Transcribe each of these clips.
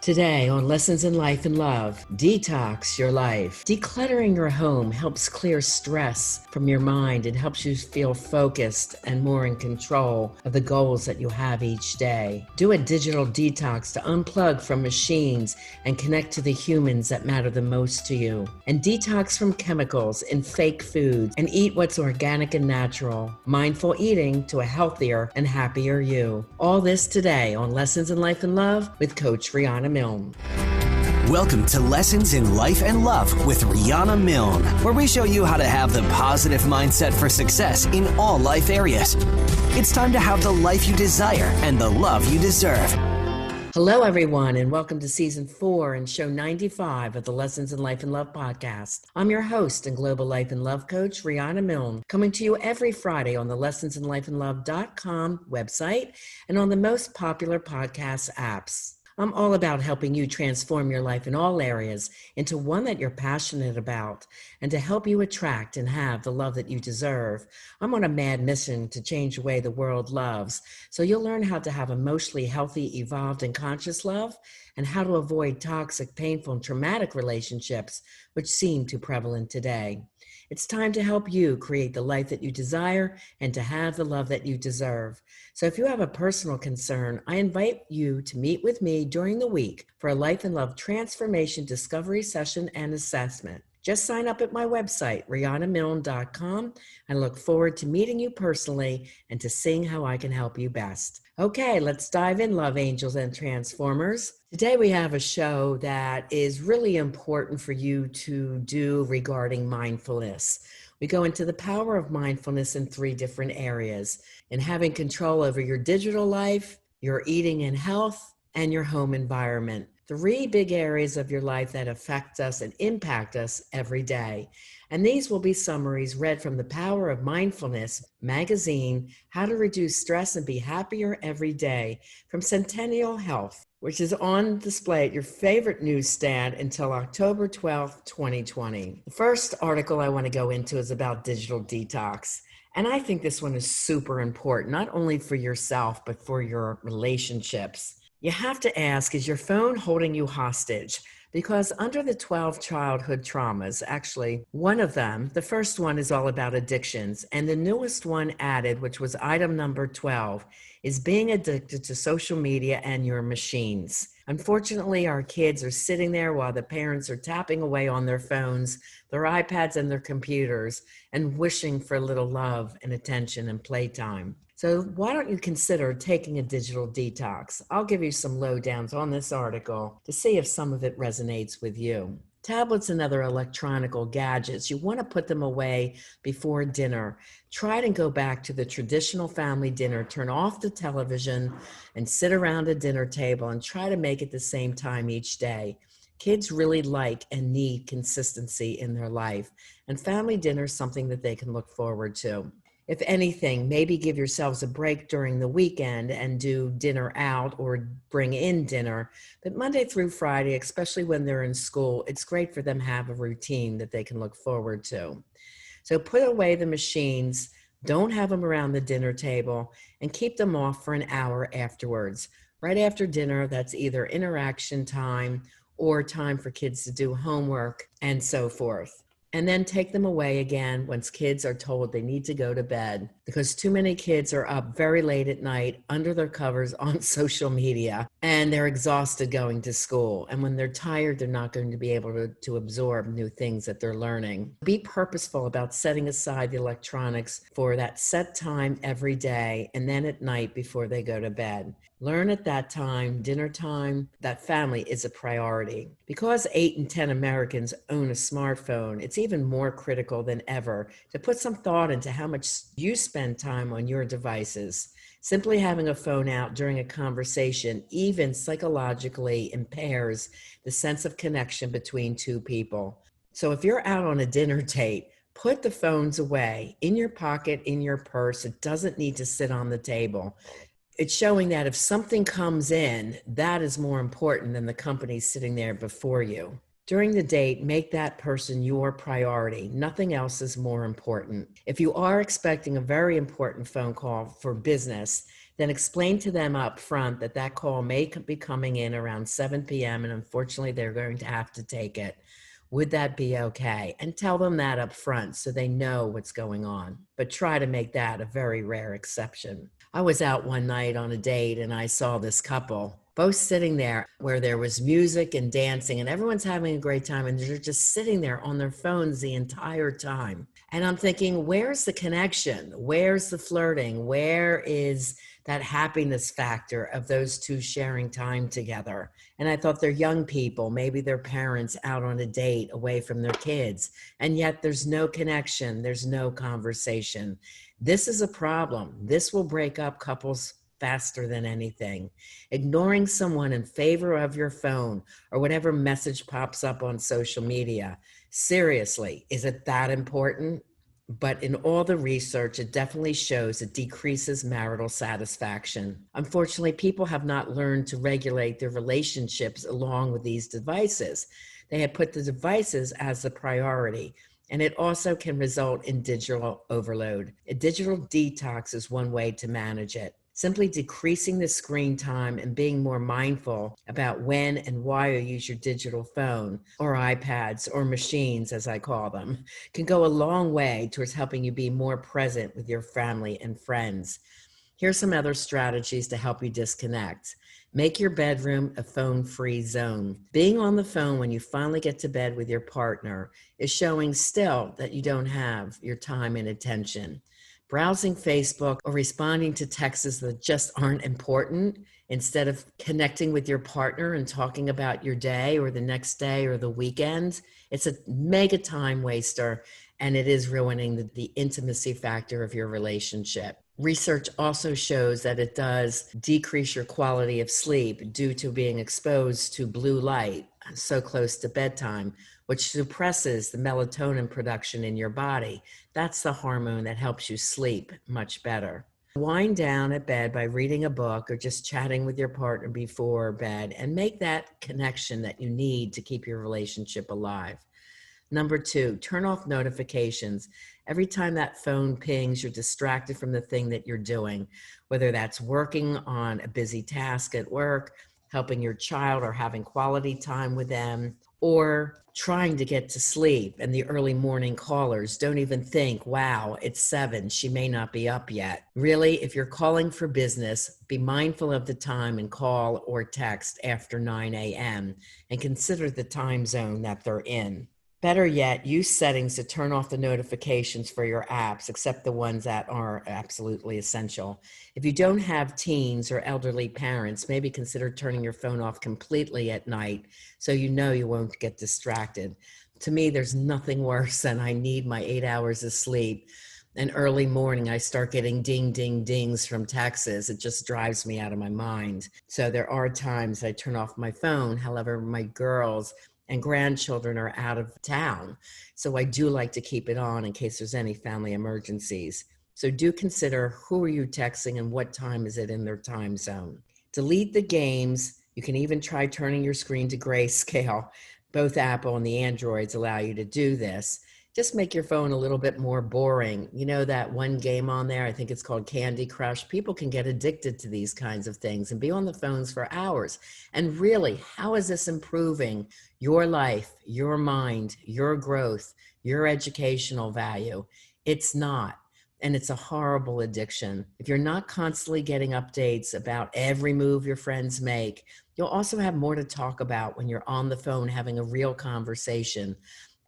Today on Lessons in Life and Love, detox your life. Decluttering your home helps clear stress from your mind and helps you feel focused and more in control of the goals that you have each day. Do a digital detox to unplug from machines and connect to the humans that matter the most to you. And detox from chemicals and fake foods and eat what's organic and natural. Mindful eating to a healthier and happier you. All this today on Lessons in Life and Love with Coach Riana Milne. Welcome to Lessons in Life and Love with Riana Milne, where we show you how to have the positive mindset for success in all life areas. It's time to have the life you desire and the love you deserve. Hello, everyone, and welcome to Season 4 and Show 95 of the Lessons in Life and Love podcast. I'm your host and Global Life and Love Coach, Riana Milne, coming to you every Friday on the lessonsinlifeandlove.com website and on the most popular podcast apps. I'm all about helping you transform your life in all areas into one that you're passionate about and to help you attract and have the love that you deserve. I'm on a mad mission to change the way the world loves, so you'll learn how to have emotionally healthy, evolved, and conscious love and how to avoid toxic, painful, and traumatic relationships which seem too prevalent today. It's time to help you create the life that you desire and to have the love that you deserve. So if you have a personal concern, I invite you to meet with me during the week for a Life and Love Transformation Discovery Session and Assessment. Just sign up at my website, rianamilne.com. I look forward to meeting you personally and to seeing how I can help you best. Okay, let's dive in, love angels and transformers. Today we have a show that is really important for you to do regarding mindfulness. We go into the power of mindfulness in 3 different areas: in having control over your digital life, your eating and health, and your home environment. 3 big areas of your life that affect us and impact us every day. And these will be summaries read from the Power of Mindfulness magazine, How to Reduce Stress and Be Happier Every Day, from Centennial Health, which is on display at your favorite newsstand until October 12th, 2020. The first article I want to go into is about digital detox. And I think this one is super important, not only for yourself, but for your relationships. You have to ask, is your phone holding you hostage? Because under the 12 childhood traumas, actually, one of them, the first one is all about addictions. And the newest one added, which was item number 12, is being addicted to social media and your machines. Unfortunately, our kids are sitting there while the parents are tapping away on their phones, their iPads, and their computers, and wishing for a little love and attention and playtime. So why don't you consider taking a digital detox? I'll give you some lowdowns on this article to see if some of it resonates with you. Tablets and other electronic gadgets, you want to put them away before dinner. Try to go back to the traditional family dinner. Turn off the television and sit around a dinner table and try to make it the same time each day. Kids really like and need consistency in their life, and family dinner is something that they can look forward to. If anything, maybe give yourselves a break during the weekend and do dinner out or bring in dinner. But Monday through Friday, especially when they're in school, it's great for them to have a routine that they can look forward to. So put away the machines, don't have them around the dinner table, and keep them off for an hour afterwards. Right after dinner, that's either interaction time or time for kids to do homework and so forth. And then take them away again once kids are told they need to go to bed, because too many kids are up very late at night under their covers on social media, and they're exhausted going to school. And when they're tired, they're not going to be able to absorb new things that they're learning. Be purposeful about setting aside the electronics for that set time every day and then at night before they go to bed. Learn at that time, dinner time, that family is a priority. Because 8 in 10 Americans own a smartphone, it's even more critical than ever to put some thought into how much you spend time on your devices. Simply having a phone out during a conversation, even psychologically, impairs the sense of connection between 2 people. So if you're out on a dinner date, put the phones away in your pocket, in your purse. It doesn't need to sit on the table. It's showing that if something comes in, that is more important than the company sitting there before you. During the date, make that person your priority. Nothing else is more important. If you are expecting a very important phone call for business, Then explain to them up front that that call may be coming in around 7 p.m. and unfortunately they're going to have to take it. Would that be okay? And tell them that up front so they know what's going on. But try to make that a very rare exception. I was out one night on a date and I saw this couple both sitting there where there was music and dancing and everyone's having a great time and they're just sitting there on their phones the entire time. And I'm thinking, where's the connection? Where's the flirting? Where is that happiness factor of those two sharing time together? And I thought they're young people, maybe their parents out on a date away from their kids. And yet there's no connection. There's no conversation. This is a problem. This will break up couples faster than anything. Ignoring someone in favor of your phone or whatever message pops up on social media. Seriously, is it that important? But in all the research, it definitely shows it decreases marital satisfaction. Unfortunately, people have not learned to regulate their relationships along with these devices. They have put the devices as the priority. And it also can result in digital overload. A digital detox is one way to manage it. Simply decreasing the screen time and being more mindful about when and why you use your digital phone or iPads or machines, as I call them, can go a long way towards helping you be more present with your family and friends. Here's some other strategies to help you disconnect. Make your bedroom a phone-free zone. Being on the phone when you finally get to bed with your partner is showing still that you don't have your time and attention. Browsing Facebook or responding to texts that just aren't important instead of connecting with your partner and talking about your day or the next day or the weekend, it's a mega time waster and it is ruining the intimacy factor of your relationship. Research also shows that it does decrease your quality of sleep due to being exposed to blue light so close to bedtime, which suppresses the melatonin production in your body. That's the hormone that helps you sleep much better. Wind down at bed by reading a book or just chatting with your partner before bed and make that connection that you need to keep your relationship alive. Number 2, turn off notifications. Every time that phone pings, you're distracted from the thing that you're doing, whether that's working on a busy task at work, helping your child or having quality time with them, or trying to get to sleep. And the early morning callers don't even think, wow, it's 7, she may not be up yet. Really, if you're calling for business, be mindful of the time and call or text after 9 a.m. and consider the time zone that they're in. Better yet, use settings to turn off the notifications for your apps, except the ones that are absolutely essential. If you don't have teens or elderly parents, maybe consider turning your phone off completely at night so you know you won't get distracted. To me, there's nothing worse than I need my 8 hours of sleep. And early morning, I start getting ding, ding, dings from texts. It just drives me out of my mind. So there are times I turn off my phone. However, my girls and grandchildren are out of town. So I do like to keep it on in case there's any family emergencies. So do consider who are you texting and what time is it in their time zone. Delete the games. You can even try turning your screen to grayscale. Both Apple and the Androids allow you to do this. Just make your phone a little bit more boring. You know that one game on there, I think it's called Candy Crush. People can get addicted to these kinds of things and be on the phones for hours. And really, how is this improving your life, your mind, your growth, your educational value? It's not. And it's a horrible addiction. If you're not constantly getting updates about every move your friends make, you'll also have more to talk about when you're on the phone having a real conversation.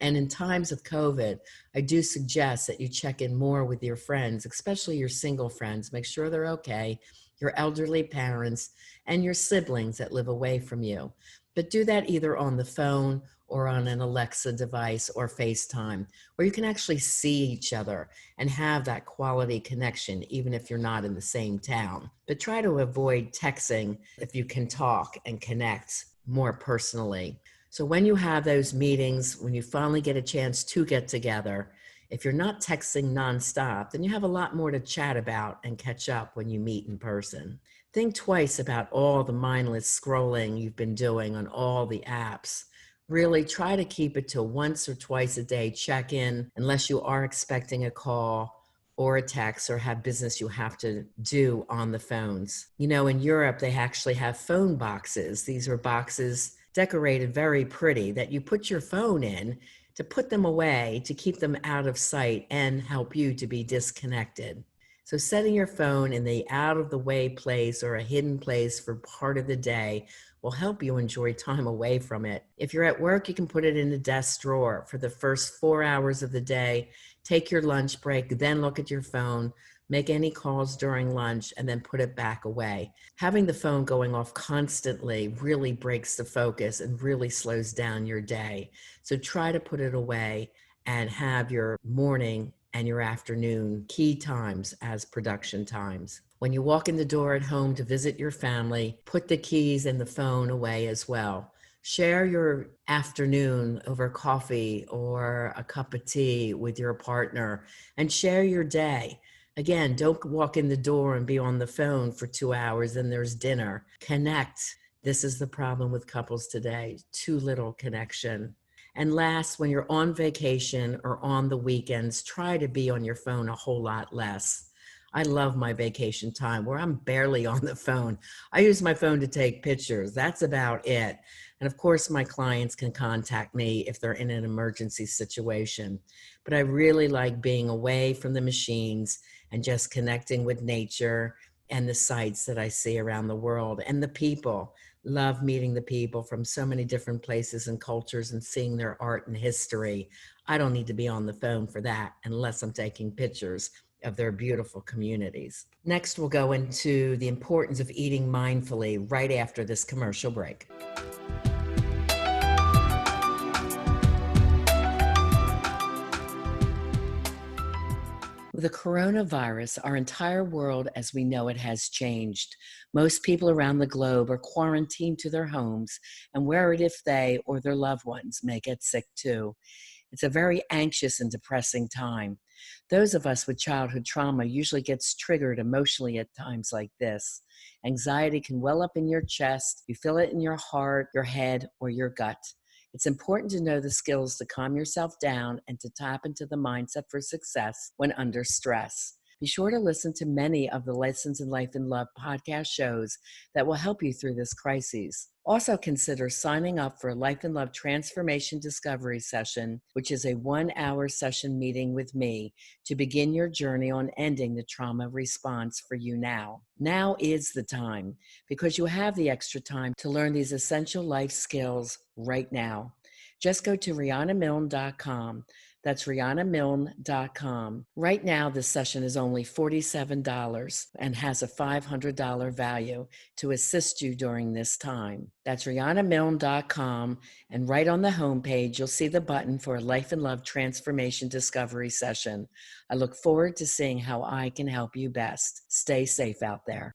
And in times of COVID, I do suggest that you check in more with your friends, especially your single friends. Make sure they're okay, your elderly parents, and your siblings that live away from you. But do that either on the phone or on an Alexa device or FaceTime, where you can actually see each other and have that quality connection, even if you're not in the same town. But try to avoid texting if you can talk and connect more personally. So when you have those meetings, when you finally get a chance to get together, if you're not texting nonstop, then you have a lot more to chat about and catch up when you meet in person. Think twice about all the mindless scrolling you've been doing on all the apps. Really try to keep it to once or twice a day check-in, unless you are expecting a call or a text or have business you have to do on the phones. In Europe, they actually have phone boxes. These are boxes decorated very pretty that you put your phone in to put them away, to keep them out of sight and help you to be disconnected. So setting your phone in the out of the way place or a hidden place for part of the day will help you enjoy time away from it. If you're at work, you can put it in the desk drawer for the first 4 hours of the day. Take your lunch break, then look at your phone, make any calls during lunch, and then put it back away. Having the phone going off constantly really breaks the focus and really slows down your day. So try to put it away and have your morning and your afternoon key times as production times. When you walk in the door at home to visit your family, put the keys and the phone away as well. Share your afternoon over coffee or a cup of tea with your partner and share your day. Again, don't walk in the door and be on the phone for 2 hours and there's dinner. Connect. This is the problem with couples today, too little connection. And last, when you're on vacation or on the weekends, try to be on your phone a whole lot less. I love my vacation time where I'm barely on the phone. I use my phone to take pictures. That's about it. And of course, my clients can contact me if they're in an emergency situation. But I really like being away from the machines and just connecting with nature and the sights that I see around the world and the people. Love meeting the people from so many different places and cultures and seeing their art and history. I don't need to be on the phone for that unless I'm taking pictures of their beautiful communities. Next, we'll go into the importance of eating mindfully right after this commercial break. With the coronavirus, our entire world as we know it has changed. Most people around the globe are quarantined to their homes and worried if they or their loved ones may get sick too. It's a very anxious and depressing time. Those of us with childhood trauma usually gets triggered emotionally at times like this. Anxiety can well up in your chest, you feel it in your heart, your head, or your gut. It's important to know the skills to calm yourself down and to tap into the mindset for success when under stress. Be sure to listen to many of the Lessons in Life and Love podcast shows that will help you through this crisis. Also consider signing up for a Life and Love Transformation Discovery Session, which is a 1-hour session meeting with me to begin your journey on ending the trauma response for you now. Now is the time because you have the extra time to learn these essential life skills right now. Just go to rianamilne.com. That's rianamilne.com. Right now, this session is only $47 and has a $500 value to assist you during this time. That's rianamilne.com, and right on the homepage, you'll see the button for a Life and Love Transformation Discovery Session. I look forward to seeing how I can help you best. Stay safe out there.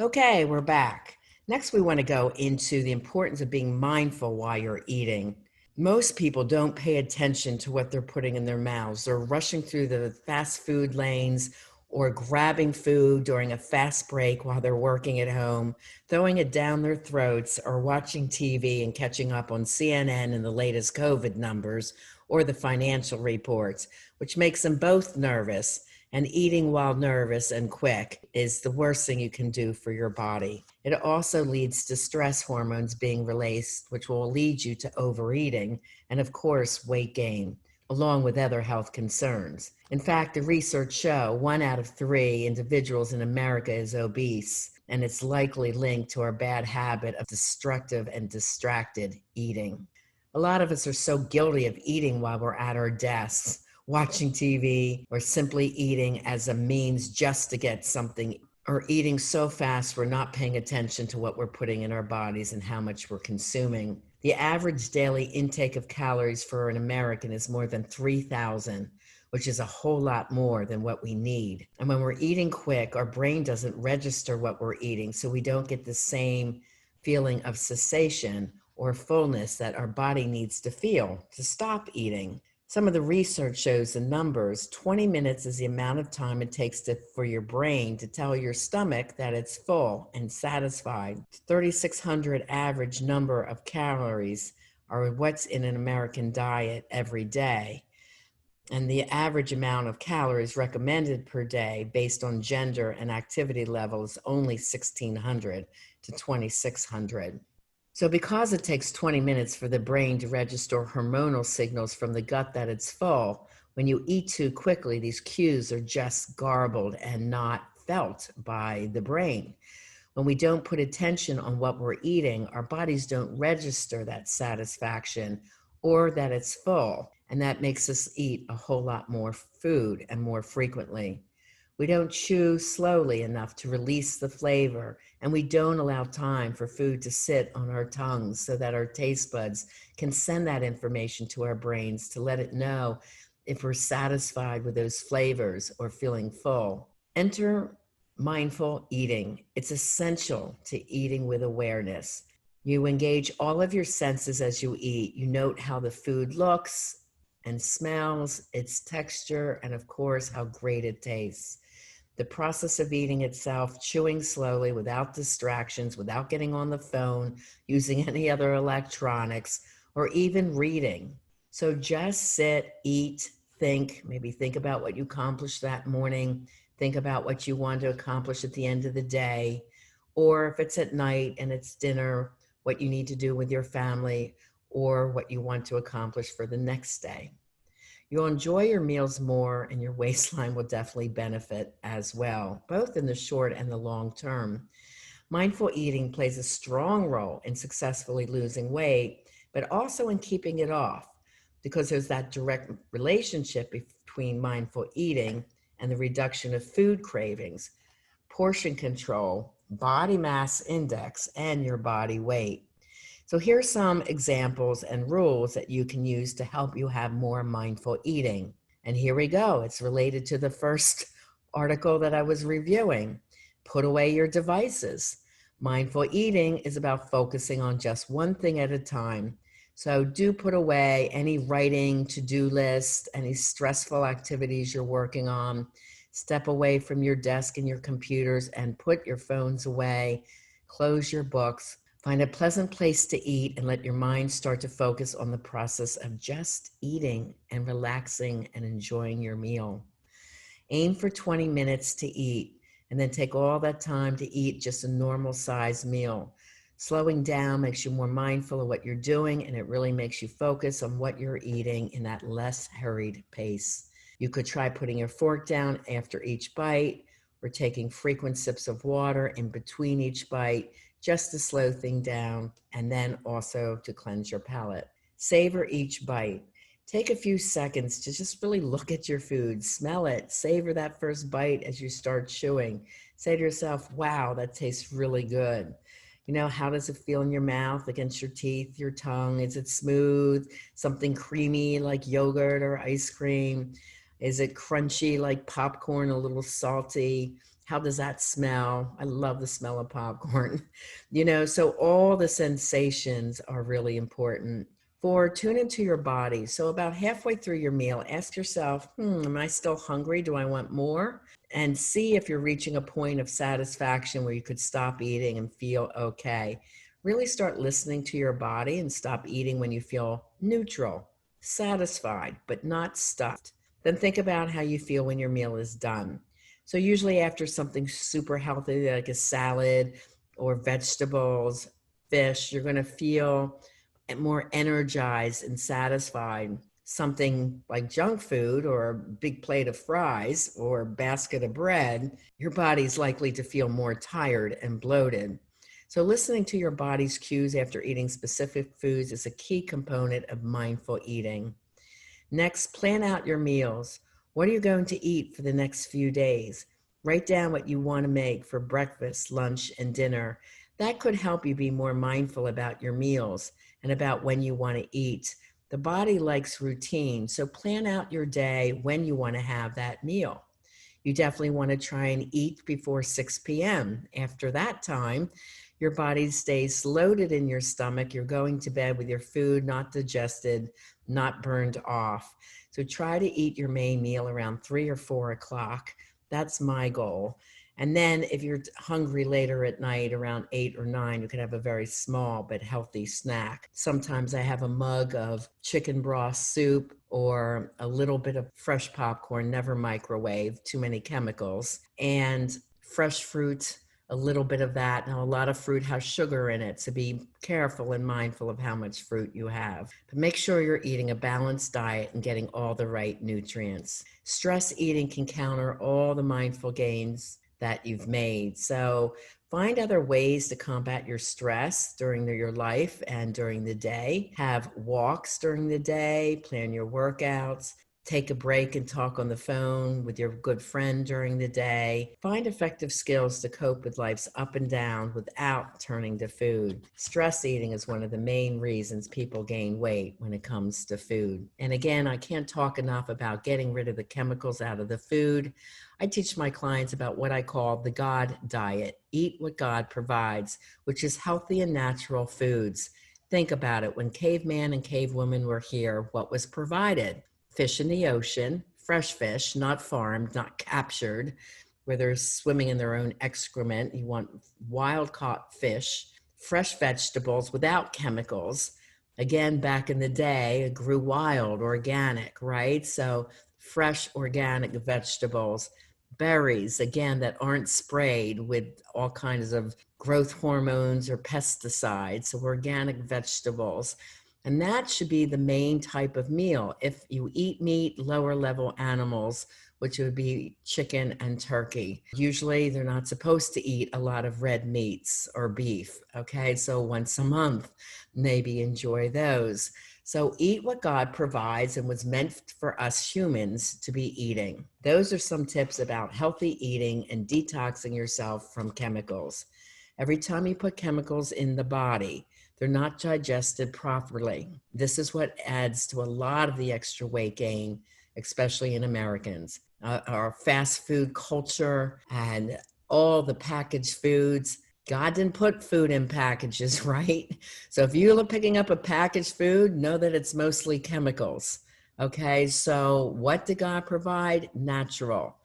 Okay, we're back. Next, we want to go into the importance of being mindful while you're eating. Most people don't pay attention to what they're putting in their mouths. They're rushing through the fast food lanes or grabbing food during a fast break while they're working at home, throwing it down their throats, or watching TV and catching up on CNN and the latest COVID numbers or the financial reports, which makes them both nervous. And eating while nervous and quick is the worst thing you can do for your body. It also leads to stress hormones being released, which will lead you to overeating and, of course, weight gain, along with other health concerns. In fact, the research show 1 out of 3 individuals in America is obese, and it's likely linked to our bad habit of destructive and distracted eating. A lot of us are so guilty of eating while we're at our desks, watching TV, or simply eating as a means just to get something, or eating so fast we're not paying attention to what we're putting in our bodies and how much we're consuming. The average daily intake of calories for an American is more than 3,000, which is a whole lot more than what we need. And when we're eating quick, our brain doesn't register what we're eating, so we don't get the same feeling of cessation or fullness that our body needs to feel to stop eating. Some of the research shows the numbers. 20 minutes is the amount of time it takes for your brain to tell your stomach that it's full and satisfied. 3,600 average number of calories are what's in an American diet every day. And the average amount of calories recommended per day based on gender and activity level is only 1,600 to 2,600. So because it takes 20 minutes for the brain to register hormonal signals from the gut that it's full, when you eat too quickly, these cues are just garbled and not felt by the brain. When we don't put attention on what we're eating, our bodies don't register that satisfaction or that it's full, and that makes us eat a whole lot more food and more frequently. We don't chew slowly enough to release the flavor, and we don't allow time for food to sit on our tongues so that our taste buds can send that information to our brains to let it know if we're satisfied with those flavors or feeling full. Enter mindful eating. It's essential to eating with awareness. You engage all of your senses as you eat. You note how the food looks and smells, its texture, and of course, how great it tastes. The process of eating itself, chewing slowly without distractions, without getting on the phone, using any other electronics, or even reading. So just sit, eat, think, maybe think about what you accomplished that morning, think about what you want to accomplish at the end of the day, or if it's at night and it's dinner, what you need to do with your family, or what you want to accomplish for the next day. You'll enjoy your meals more and your waistline will definitely benefit as well, both in the short and the long term. Mindful eating plays a strong role in successfully losing weight, but also in keeping it off, because there's that direct relationship between mindful eating and the reduction of food cravings, portion control, body mass index, and your body weight. So here's some examples and rules that you can use to help you have more mindful eating. And here we go. It's related to the first article that I was reviewing. Put away your devices. Mindful eating is about focusing on just one thing at a time. So do put away any writing, to-do list, any stressful activities you're working on. Step away from your desk and your computers and put your phones away. Close your books. Find a pleasant place to eat and let your mind start to focus on the process of just eating and relaxing and enjoying your meal. Aim for 20 minutes to eat and then take all that time to eat just a normal size meal. Slowing down makes you more mindful of what you're doing, and it really makes you focus on what you're eating in that less hurried pace. You could try putting your fork down after each bite or taking frequent sips of water in between each bite, just to slow things down, and then also to cleanse your palate. Savor each bite. Take a few seconds to just really look at your food, smell it, savor that first bite as you start chewing. Say to yourself, wow, that tastes really good. You know, how does it feel in your mouth, against your teeth, your tongue? Is it smooth, something creamy like yogurt or ice cream? Is it crunchy like popcorn, a little salty? How does that smell? I love the smell of popcorn. You know, so all the sensations are really important. 4, tune into your body. So about halfway through your meal, ask yourself, am I still hungry? Do I want more? And see if you're reaching a point of satisfaction where you could stop eating and feel okay. Really start listening to your body and stop eating when you feel neutral, satisfied, but not stuffed. Then think about how you feel when your meal is done. So usually after something super healthy, like a salad or vegetables, fish, you're going to feel more energized and satisfied. Something like junk food or a big plate of fries or basket of bread, your body's likely to feel more tired and bloated. So listening to your body's cues after eating specific foods is a key component of mindful eating. Next, plan out your meals. What are you going to eat for the next few days? Write down what you want to make for breakfast, lunch, and dinner. That could help you be more mindful about your meals and about when you want to eat. The body likes routine, so plan out your day when you want to have that meal. You definitely want to try and eat before 6 p.m. After that time, your body stays loaded in your stomach. You're going to bed with your food not digested, not burned off. So try to eat your main meal around 3 or 4 o'clock. That's my goal. And then if you're hungry later at night around 8 or 9, you can have a very small but healthy snack. Sometimes I have a mug of chicken broth soup or a little bit of fresh popcorn, never microwave, too many chemicals, and fresh fruit, a little bit of that. Now, a lot of fruit has sugar in it, so be careful and mindful of how much fruit you have. But make sure you're eating a balanced diet and getting all the right nutrients. Stress eating can counter all the mindful gains that you've made. So find other ways to combat your stress during your life and during the day. Have walks during the day, plan your workouts, take a break and talk on the phone with your good friend during the day. Find effective skills to cope with life's up and down without turning to food. Stress eating is one of the main reasons people gain weight when it comes to food. And again, I can't talk enough about getting rid of the chemicals out of the food. I teach my clients about what I call the God diet. Eat what God provides, which is healthy and natural foods. Think about it. When caveman and cavewoman were here, what was provided? Fish in the ocean, fresh fish, not farmed, not captured, where they're swimming in their own excrement. You want wild caught fish, fresh vegetables without chemicals. Again, back in the day, it grew wild, organic, right? So fresh, organic vegetables, berries, again, that aren't sprayed with all kinds of growth hormones or pesticides. So organic vegetables. And that should be the main type of meal. If you eat meat, lower level animals, which would be chicken and turkey. Usually they're not supposed to eat a lot of red meats or beef. Okay, so once a month, maybe enjoy those. So eat what God provides and was meant for us humans to be eating. Those are some tips about healthy eating and detoxing yourself from chemicals. Every time you put chemicals in the body, they're not digested properly. This is what adds to a lot of the extra weight gain, especially in Americans. Our fast food culture and all the packaged foods. God didn't put food in packages, right? So if you're picking up a packaged food, know that it's mostly chemicals. Okay, so what did God provide? Natural.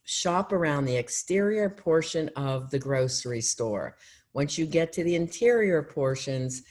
Shop around the exterior portion of the grocery store. Once you get to the interior portions,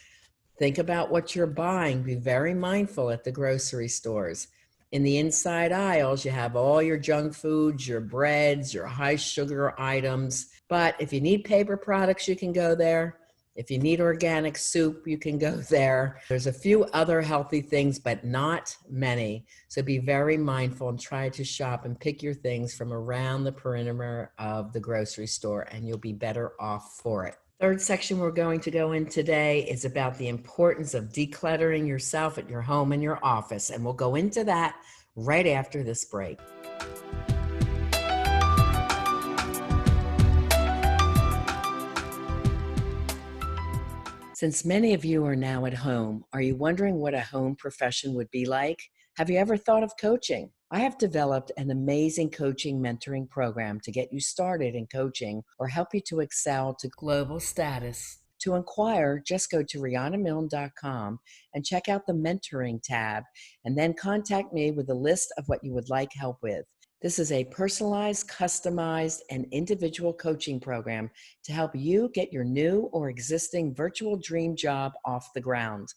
think about what you're buying. Be very mindful at the grocery stores. In the inside aisles, you have all your junk foods, your breads, your high sugar items. But if you need paper products, you can go there. If you need organic soup, you can go there. There's a few other healthy things, but not many. So be very mindful and try to shop and pick your things from around the perimeter of the grocery store, and you'll be better off for it. Third section we're going to go in today is about the importance of decluttering yourself at your home and your office. And we'll go into that right after this break. Since many of you are now at home, are you wondering what a home profession would be like? Have you ever thought of coaching? I have developed an amazing coaching mentoring program to get you started in coaching or help you to excel to global status. To inquire, just go to rianamilne.com and check out the mentoring tab, and then contact me with a list of what you would like help with. This is a personalized, customized, and individual coaching program to help you get your new or existing virtual dream job off the ground.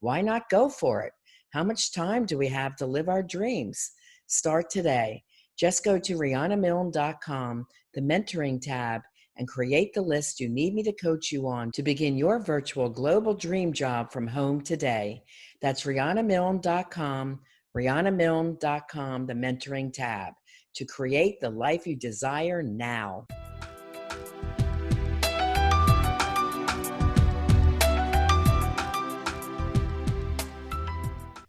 Why not go for it? How much time do we have to live our dreams? Start today. Just go to rianamilne.com, the mentoring tab, and create the list you need me to coach you on to begin your virtual global dream job from home today. That's rianamilne.com, rianamilne.com, the mentoring tab, to create the life you desire now.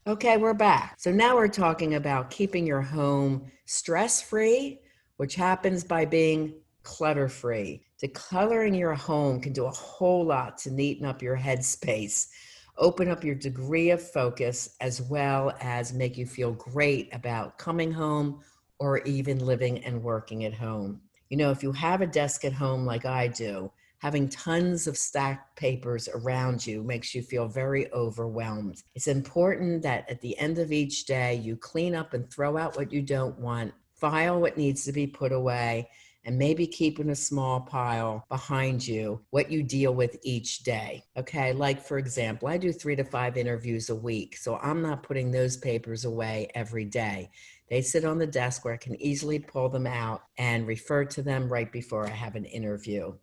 Okay, we're back. So now we're talking about keeping your home stress-free, which happens by being clutter-free. Decluttering your home can do a whole lot to neaten up your headspace, open up your degree of focus, as well as make you feel great about coming home or even living and working at home. You know, if you have a desk at home like I do, Having tons of stacked papers around you makes you feel very overwhelmed. It's important that at the end of each day, you clean up and throw out what you don't want, file what needs to be put away, and maybe keep in a small pile behind you what you deal with each day. Okay, like for example, I do 3 to 5 interviews a week, so I'm not putting those papers away every day. They sit on the desk where I can easily pull them out and refer to them right before I have an interview.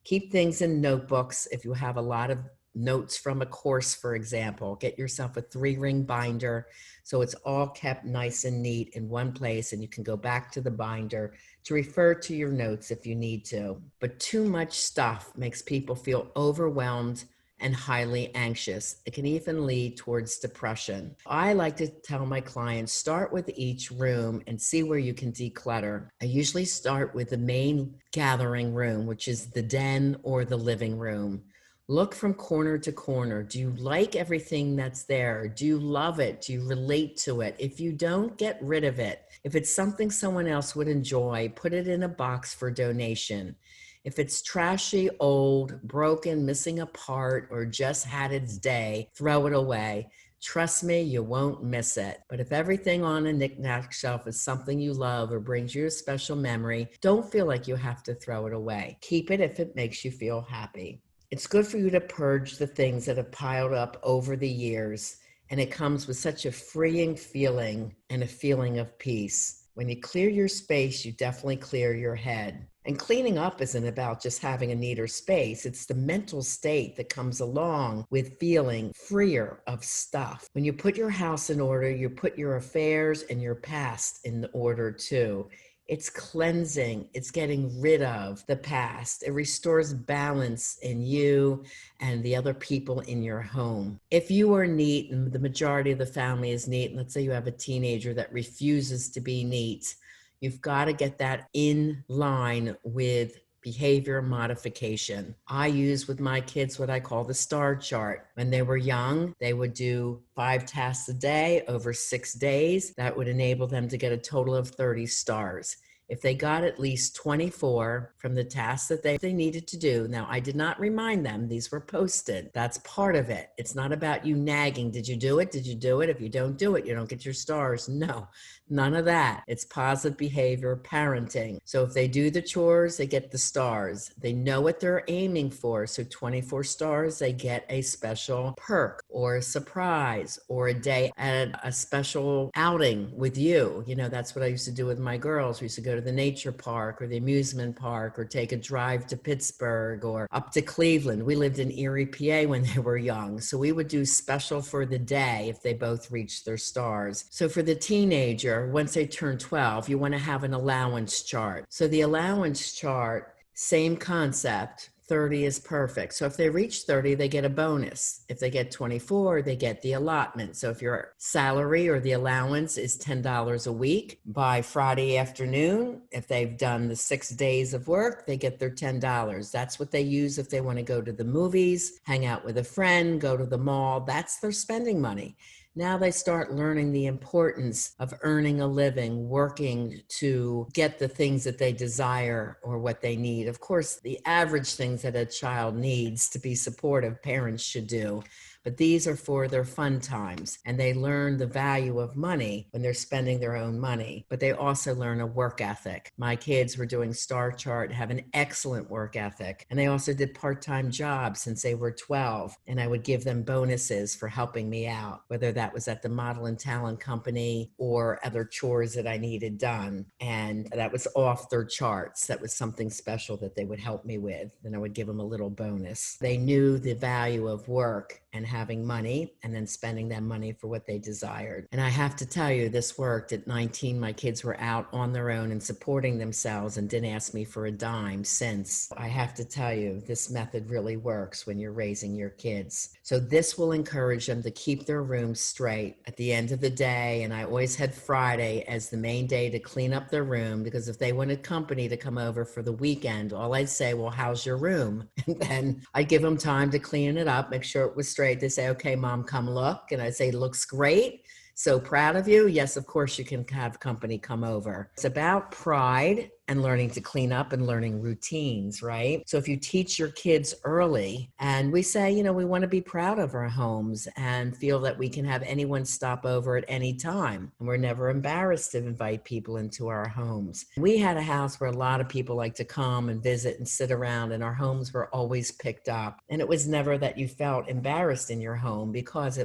Keep things in notebooks. If you have a lot of notes from a course, for example, get yourself a 3-ring binder so it's all kept nice and neat in one place, and you can go back to the binder to refer to your notes if you need to. But too much stuff makes people feel overwhelmed and highly anxious. It can even lead towards depression. I like to tell my clients, start with each room and see where you can declutter. I usually start with the main gathering room, which is the den or the living room. Look from corner to corner. Do you like everything that's there? Do you love it? Do you relate to it? If you don't, get rid of it. If it's something someone else would enjoy, put it in a box for donation. If it's trashy, old, broken, missing a part, or just had its day, throw it away. Trust me, you won't miss it. But if everything on a knick-knack shelf is something you love or brings you a special memory, don't feel like you have to throw it away. Keep it if it makes you feel happy. It's good for you to purge the things that have piled up over the years, and it comes with such a freeing feeling and a feeling of peace. When you clear your space, you definitely clear your head. And cleaning up isn't about just having a neater space. It's the mental state that comes along with feeling freer of stuff. When you put your house in order, you put your affairs and your past in order too. It's cleansing. It's getting rid of the past. It restores balance in you and the other people in your home. If you are neat and the majority of the family is neat, and let's say you have a teenager that refuses to be neat, you've got to get that in line with behavior modification. I use with my kids what I call the star chart. When they were young, they would do 5 tasks a day over 6 days. That would enable them to get a total of 30 stars. If they got at least 24 from the tasks that they needed to do, now I did not remind them, these were posted. That's part of it. It's not about you nagging. Did you do it? Did you do it? If you don't do it, you don't get your stars. No, none of that. It's positive behavior parenting. So if they do the chores, they get the stars. They know what they're aiming for. So 24 stars, they get a special perk or a surprise or a day at a special outing with you. You know, that's what I used to do with my girls. We used to go to the nature park or the amusement park or take a drive to Pittsburgh or up to Cleveland. We lived in Erie, PA when they were young. So we would do special for the day if they both reached their stars. So for the teenager, once they turn 12, you want to have an allowance chart. So the allowance chart, same concept. 30 is perfect. So if they reach 30, they get a bonus. If they get 24, they get the allotment. So if your salary or the allowance is $10 a week, by Friday afternoon, if they've done the 6 days of work, they get their $10. That's what they use if they want to go to the movies, hang out with a friend, go to the mall. That's their spending money. Now they start learning the importance of earning a living, working to get the things that they desire or what they need. Of course, the average things that a child needs to be supportive, parents should do. But these are for their fun times, and they learn the value of money when they're spending their own money, but they also learn a work ethic. My kids were doing Star Chart, have an excellent work ethic, and they also did part-time jobs since they were 12, and I would give them bonuses for helping me out, whether that was at the Model and Talent Company or other chores that I needed done, and that was off their charts. That was something special that they would help me with, and I would give them a little bonus. They knew the value of work and having money and then spending that money for what they desired. And I have to tell you, this worked. At 19, my kids were out on their own and supporting themselves and didn't ask me for a dime since. I have to tell you, this method really works when you're raising your kids. So this will encourage them to keep their rooms straight at the end of the day. And I always had Friday as the main day to clean up their room, because if they wanted company to come over for the weekend, all I'd say, well, how's your room? And then I'd give them time to clean it up, make sure it was straight. They say, okay, Mom, come look. And I say, looks great. So proud of you. Yes, of course you can have company come over. It's about pride and learning to clean up and learning routines, right? So if you teach your kids early, and we say, we want to be proud of our homes and feel that we can have anyone stop over at any time. And we're never embarrassed to invite people into our homes. We had a house where a lot of people like to come and visit and sit around, and our homes were always picked up. And it was never that you felt embarrassed in your home, because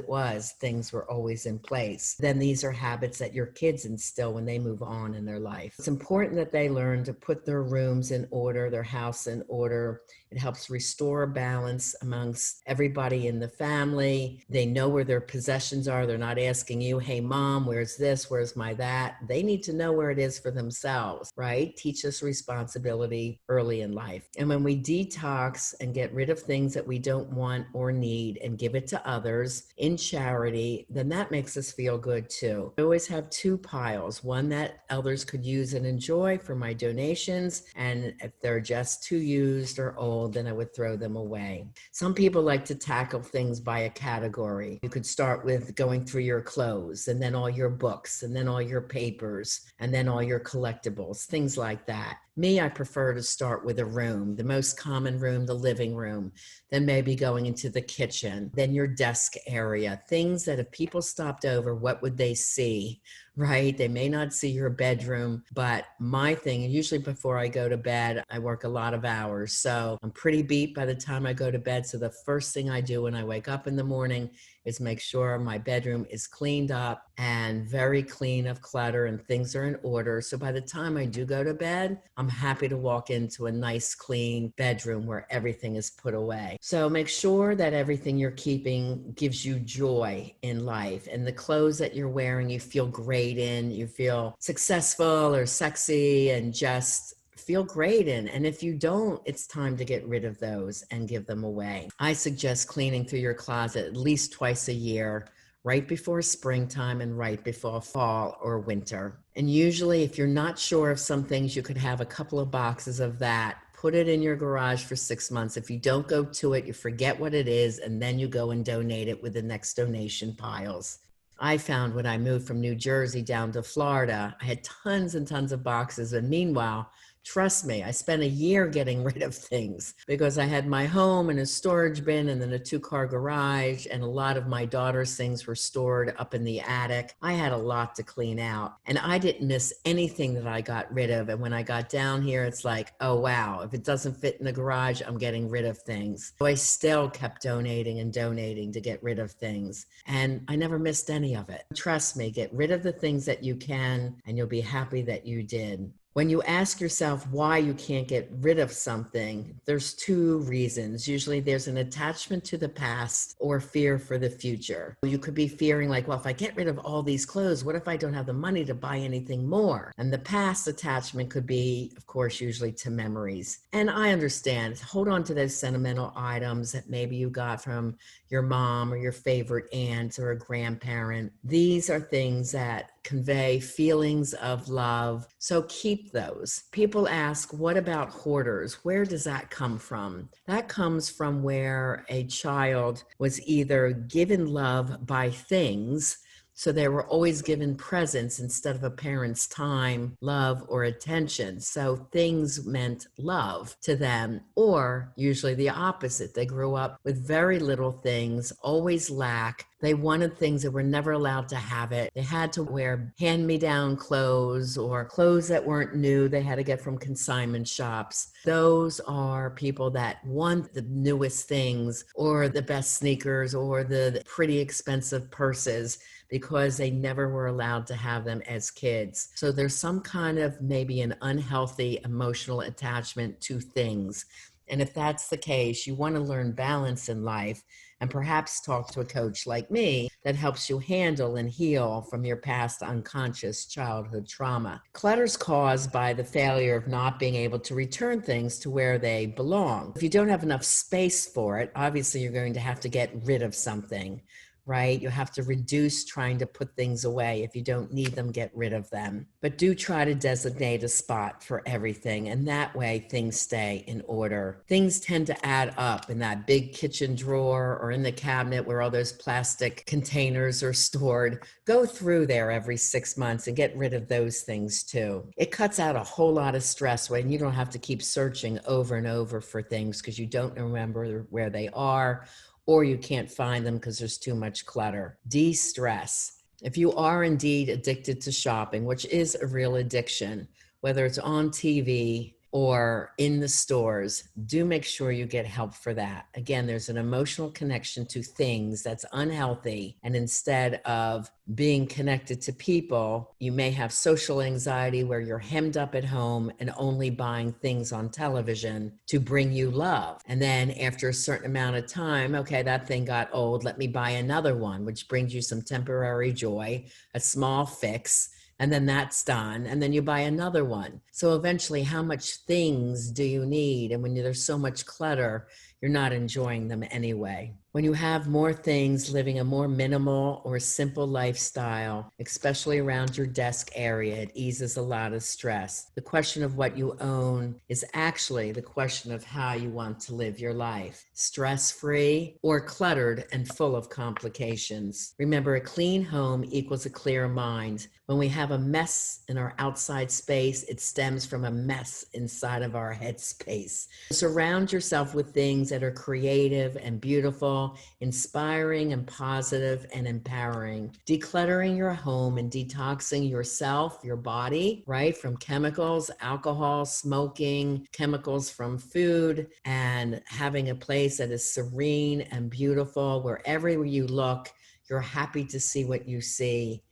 things were always in place. Then these are habits that your kids instill when they move on in their life. It's important that they learn to put their rooms in order, their house in order. It helps restore balance amongst everybody in the family. They know where their possessions are. They're not asking you, hey, mom, where's this? Where's my that? They need to know where it is for themselves, right? Teach us responsibility early in life. And when we detox and get rid of things that we don't want or need and give it to others in charity, then that makes us feel good too. I always have two piles, one that others could use and enjoy for my donations, and if they're just too used or old, then I would throw them away. Some people like to tackle things by a category. You could start with going through your clothes, and then all your books, and then all your papers, and then all your collectibles, things like that. Me, I prefer to start with a room, the most common room, the living room, then maybe going into the kitchen, then your desk area, things that if people stopped over, what would they see, right? They may not see your bedroom, but my thing, usually before I go to bed, I work a lot of hours, so I'm pretty beat by the time I go to bed. So the first thing I do when I wake up in the morning is make sure my bedroom is cleaned up and very clean of clutter and things are in order. So by the time I do go to bed, I'm happy to walk into a nice, clean bedroom where everything is put away. So make sure that everything you're keeping gives you joy in life, and the clothes that you're wearing, you feel great in, you feel successful or sexy and just feel great in. And if you don't, it's time to get rid of those and give them away. I suggest cleaning through your closet at least twice a year, right before springtime and right before fall or winter. And usually, if you're not sure of some things, you could have a couple of boxes of that. Put it in your garage for 6 months. If you don't go to it, you forget what it is, and then you go and donate it with the next donation piles. I found when I moved from New Jersey down to Florida, I had tons and tons of boxes. And meanwhile, trust me, I spent a year getting rid of things because I had my home and a storage bin and then a 2-car garage, and a lot of my daughter's things were stored up in the attic. I had a lot to clean out, and I didn't miss anything that I got rid of. And when I got down here, it's like, oh wow, if it doesn't fit in the garage, I'm getting rid of things. So I still kept donating and donating to get rid of things, and I never missed any of it. Trust me, get rid of the things that you can, and you'll be happy that you did. When you ask yourself why you can't get rid of something, there's 2 reasons. Usually there's an attachment to the past or fear for the future. You could be fearing like, well, if I get rid of all these clothes, what if I don't have the money to buy anything more? And the past attachment could be, of course, usually to memories. And I understand. Hold on to those sentimental items that maybe you got from your mom or your favorite aunt or a grandparent. These are things that convey feelings of love. So keep those. People ask, what about hoarders? Where does that come from? That comes from where a child was either given love by things, so they were always given presents instead of a parent's time, love, or attention. So things meant love to them, or usually the opposite. They grew up with very little things, always lack. They wanted things that were never allowed to have it. They had to wear hand-me-down clothes or clothes that weren't new. They had to get from consignment shops. Those are people that want the newest things or the best sneakers or the pretty expensive purses because they never were allowed to have them as kids. So there's some kind of maybe an unhealthy emotional attachment to things. And if that's the case, you want to learn balance in life and perhaps talk to a coach like me that helps you handle and heal from your past unconscious childhood trauma. Clutter's caused by the failure of not being able to return things to where they belong. If you don't have enough space for it, obviously you're going to have to get rid of something, right? You have to reduce trying to put things away. If you don't need them, get rid of them. But do try to designate a spot for everything, and that way things stay in order. Things tend to add up in that big kitchen drawer or in the cabinet where all those plastic containers are stored. Go through there every 6 months and get rid of those things too. It cuts out a whole lot of stress when you don't have to keep searching over and over for things because you don't remember where they are, or you can't find them because there's too much clutter. De-stress. If you are indeed addicted to shopping, which is a real addiction, whether it's on TV or in the stores, do make sure you get help for that. Again, there's an emotional connection to things that's unhealthy. And instead of being connected to people, you may have social anxiety where you're hemmed up at home and only buying things on television to bring you love. And then after a certain amount of time, okay, that thing got old, let me buy another one, which brings you some temporary joy, a small fix. And then that's done. And then you buy another one. So eventually, how much things do you need? And when there's so much clutter, you're not enjoying them anyway. When you have more things, living a more minimal or simple lifestyle, especially around your desk area, it eases a lot of stress. The question of what you own is actually the question of how you want to live your life. Stress-free or cluttered and full of complications. Remember, a clean home equals a clear mind. When we have a mess in our outside space, it stems from a mess inside of our head space. Surround yourself with things that are creative and beautiful, inspiring and positive and empowering. Decluttering your home and detoxing yourself, your body, right? From chemicals, alcohol, smoking, chemicals from food, and having a place that is serene and beautiful. Wherever you look, you're happy to see what you see.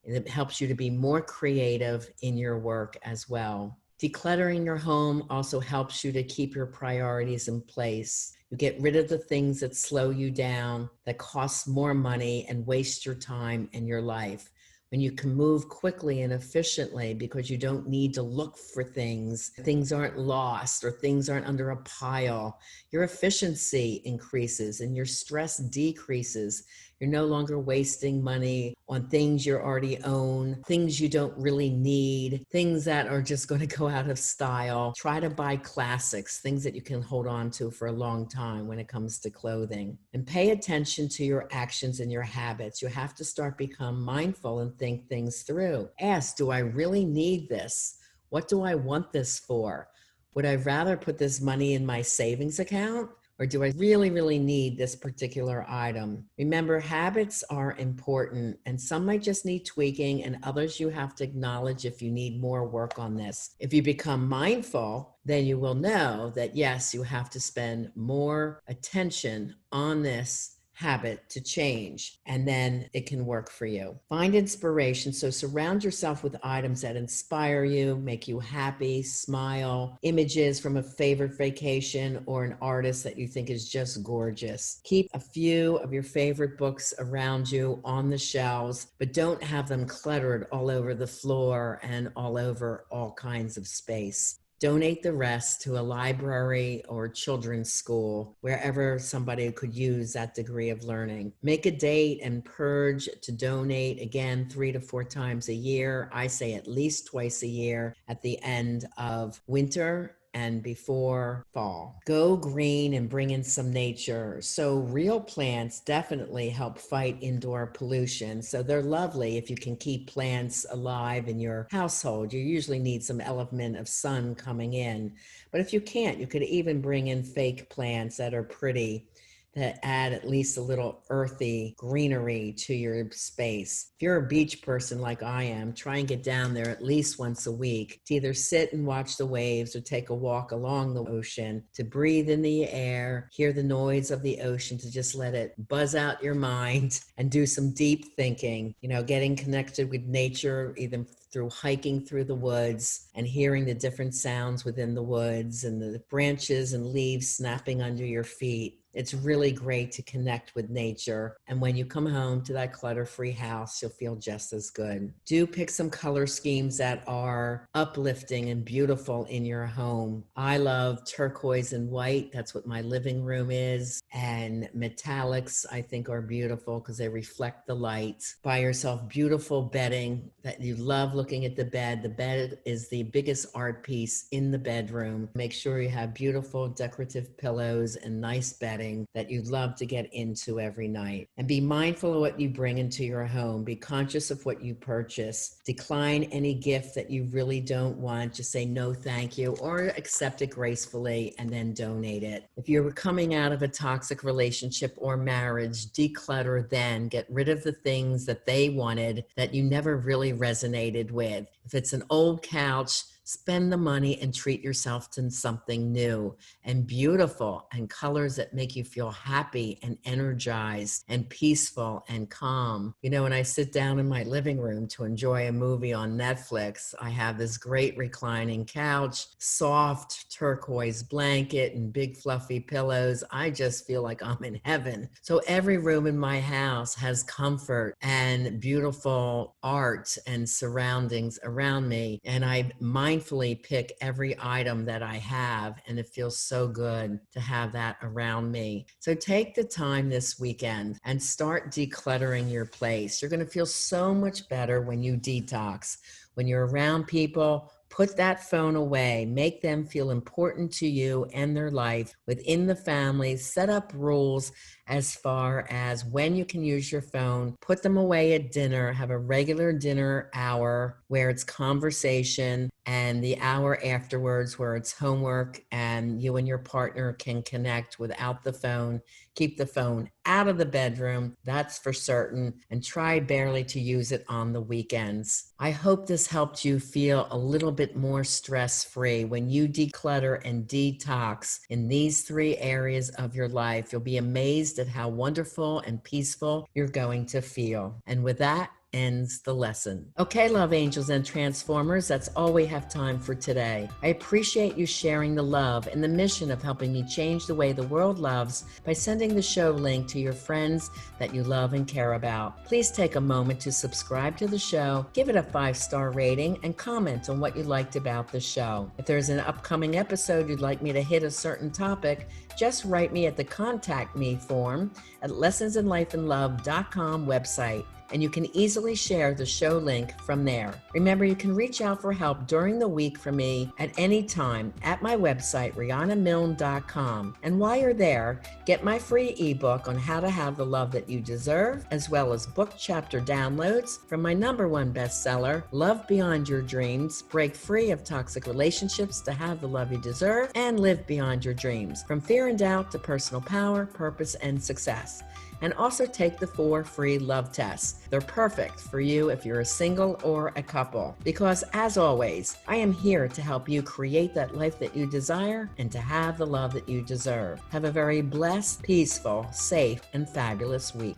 It helps you to be more creative in your work as well. Decluttering your home also helps you to keep your priorities in place. You get rid of the things that slow you down, that cost more money and waste your time and your life. When you can move quickly and efficiently because you don't need to look for things, things aren't lost or things aren't under a pile, your efficiency increases and your stress decreases. You're no longer wasting money on things you already own, things you don't really need, things that are just going to go out of style. Try to buy classics, things that you can hold on to for a long time when it comes to clothing. And pay attention to your actions and your habits. You have to start become mindful and think things through. Ask, do I really need this? What do I want this for? Would I rather put this money in my savings account? Or do I really, really need this particular item? Remember, habits are important, and some might just need tweaking, and others you have to acknowledge if you need more work on this. If you become mindful, then you will know that, yes, you have to spend more attention on this habit to change, and then it can work for you. Find inspiration. So surround yourself with items that inspire you, make you happy, smile, images from a favorite vacation or an artist that you think is just gorgeous. Keep a few of your favorite books around you on the shelves, but don't have them cluttered all over the floor and all over all kinds of space. Donate the rest to a library or children's school, wherever somebody could use that degree of learning. Make a date and purge to donate, again, 3 to 4 times a year. I say at least twice a year at the end of winter and before fall. Go green and bring in some nature. So real plants definitely help fight indoor pollution. So they're lovely if you can keep plants alive in your household. You usually need some element of sun coming in. But if you can't, you could even bring in fake plants that are pretty, that add at least a little earthy greenery to your space. If you're a beach person like I am, try and get down there at least once a week to either sit and watch the waves or take a walk along the ocean, to breathe in the air, hear the noise of the ocean, to just let it buzz out your mind and do some deep thinking, getting connected with nature, either through hiking through the woods and hearing the different sounds within the woods and the branches and leaves snapping under your feet. It's really great to connect with nature. And when you come home to that clutter-free house, you'll feel just as good. Do pick some color schemes that are uplifting and beautiful in your home. I love turquoise and white. That's what my living room is. And metallics, I think, are beautiful because they reflect the light. Buy yourself beautiful bedding that you love looking at the bed. The bed is the biggest art piece in the bedroom. Make sure you have beautiful decorative pillows and nice bedding that you'd love to get into every night. And be mindful of what you bring into your home. Be conscious of what you purchase. Decline any gift that you really don't want. Just say no thank you, or accept it gracefully and then donate it. If you're coming out of a toxic relationship or marriage, declutter then. Get rid of the things that they wanted that you never really resonated with. If it's an old couch, spend the money and treat yourself to something new and beautiful and colors that make you feel happy and energized and peaceful and calm. You know, when I sit down in my living room to enjoy a movie on Netflix, I have this great reclining couch, soft turquoise blanket, and big fluffy pillows. I just feel like I'm in heaven. So every room in my house has comfort and beautiful art and surroundings around me. And I mindfully pick every item that I have, and it feels so good to have that around me. So take the time this weekend and start decluttering your place. You're going to feel so much better when you detox. When you're around people, put that phone away. Make them feel important to you and their life within the family. Set up rules as far as when you can use your phone. Put them away at dinner. Have a regular dinner hour where it's conversation, and the hour afterwards where it's homework and you and your partner can connect without the phone. Keep the phone out of the bedroom, that's for certain, and try barely to use it on the weekends. I hope this helped you feel a little bit more stress-free. When you declutter and detox in these 3 areas of your life, you'll be amazed at how wonderful and peaceful you're going to feel. And with that, ends the lesson. Okay, love angels and transformers, that's all we have time for today. I appreciate you sharing the love and the mission of helping me change the way the world loves by sending the show link to your friends that you love and care about. Please take a moment to subscribe to the show, give it a 5-star rating, and comment on what you liked about the show. If there's an upcoming episode you'd like me to hit a certain topic, just write me at the Contact Me form at lessonsinlifeandlove.com website, and you can easily share the show link from there. Remember, you can reach out for help during the week for me at any time at my website, rianamilne.com. And while you're there, get my free ebook on how to have the love that you deserve, as well as book chapter downloads from my #1 bestseller, Love Beyond Your Dreams, Break Free of Toxic Relationships to Have the Love You Deserve, and Live Beyond Your Dreams, From Fear and Doubt to Personal Power, Purpose, and Success. And also take the 4 free love tests. They're perfect for you if you're a single or a couple. Because as always, I am here to help you create that life that you desire and to have the love that you deserve. Have a very blessed, peaceful, safe, and fabulous week.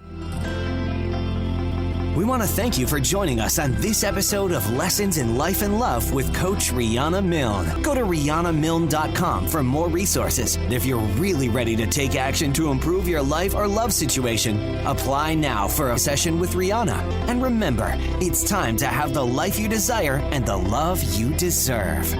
We want to thank you for joining us on this episode of Lessons in Life and Love with Coach Riana Milne. Go to rianamilne.com for more resources. And if you're really ready to take action to improve your life or love situation, apply now for a session with Riana. And remember, it's time to have the life you desire and the love you deserve.